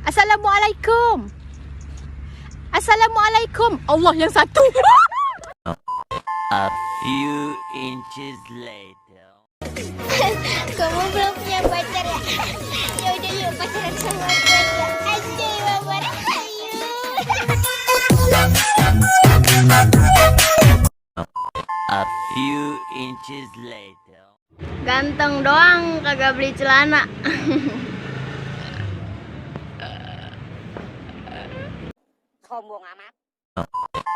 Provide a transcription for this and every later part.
Assalamualaikum. Assalamualaikum. Allah yang satu. A few inches later. Kamu belum punya pacar ya? Ya udah yuk pacaran sama aku aja. Anjay babar. A few inches later. Ganteng doang, kagak beli celana. Sombong amat.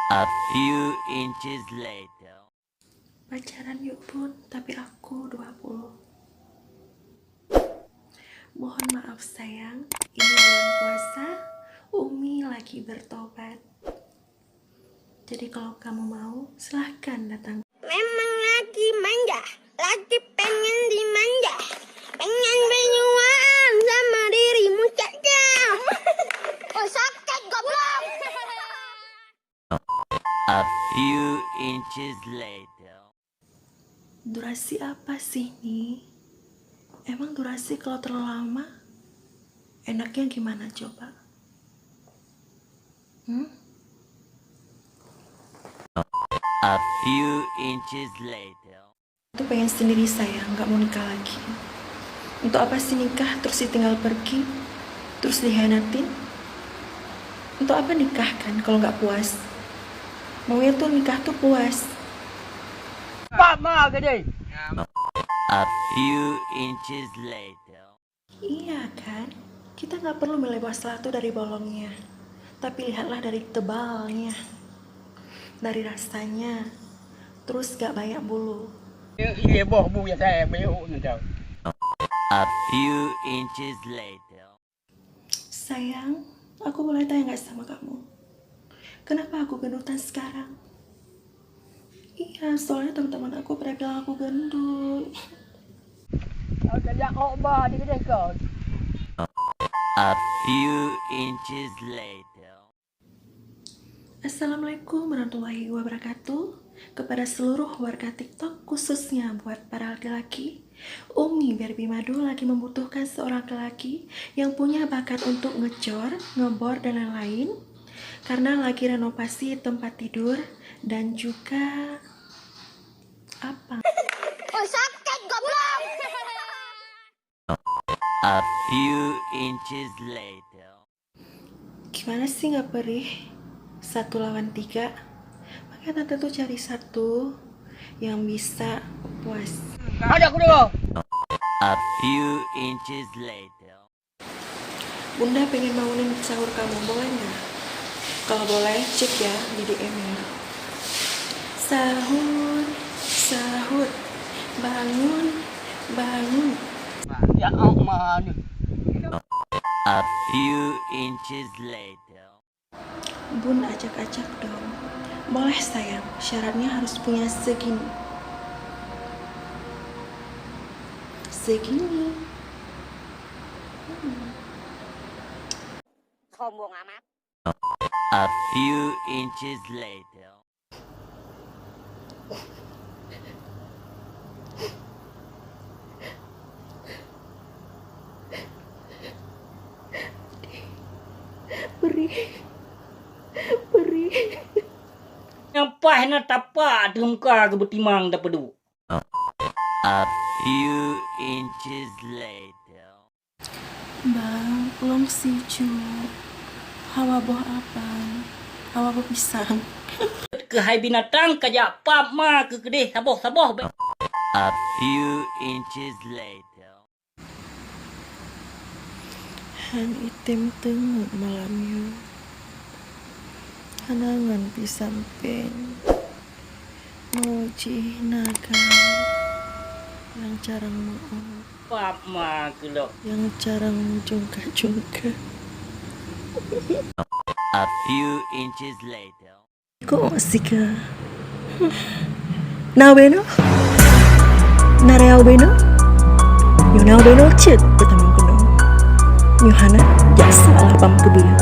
A few inches later. Pacaran yuk Bun, tapi aku 20. Mohon maaf sayang, ini bulan puasa, Umi lagi bertobat. Jadi kalau kamu mau, silahkan datang. Memang lagi manja, lagi pengen dimanja, pengen berjuang sama dirimu saja. Oh sakit goblok. A few inches later. Durasi apa sih nih? Emang durasi kalau terlalu lama, enaknya gimana coba? A few inches later. Itu pengen sendiri sayang, nggak mau nikah lagi. Untuk apa sih nikah terus ditinggal pergi, terus dihianatin? Untuk apa nikah kan kalau nggak puas? Maunya tuh nikah tuh puas. A few inches later. Iya kan? Kita nggak perlu milih bawah dari bolongnya, tapi lihatlah dari tebalnya, dari rasanya, terus gak banyak bulu. A few inches later. Sayang, aku boleh tanya nggak sama kamu? Kenapa aku gendutan sekarang? Iya, soalnya teman-teman aku pada bilang aku gendut. A few inches later. Assalamualaikum warahmatullahi wabarakatuh. Kepada seluruh warga TikTok, khususnya buat para laki-laki, Umi Barbie Madu lagi membutuhkan seorang laki-laki yang punya bakat untuk ngecor, ngebor, dan lain-lain, karena lagi renovasi tempat tidur dan juga apa? Oh sakit goblok. A few inches later. Gimana sih nggak perih? 1 lawan 3. Makanya tante tuh cari satu yang bisa puas. A few inches later. Bunda pengen bangunin sahur kamu, boleh nggak? Kalau boleh, cek ya di DM-nya. Sahur, sahur, bangun, bangun. A few inches later. Bun ajak-ajak dong. Boleh sayang, syaratnya harus punya segini. Segini. Sombong amat. A few inches later. Perih. Perih. Nyampai na tapak muka ke betimang dapat du. A few inches later. Bang, belum sih cu. Hawa buah apa? Hawa buah pisang. Ke hai binatang kajak pap ma ke kedeh saboh-saboh. A few inches later. Han item tengok malamnya. Hanangan pisamping. Moji naga. Yang jarang mau. Pap ma ke lo. Yang jarang jungka-jungka. A few inches later. Kok sika? Naweno? Nareal beno? Yunal beno cit. Betamang kuno. Yohana, jasa lah pam kedua.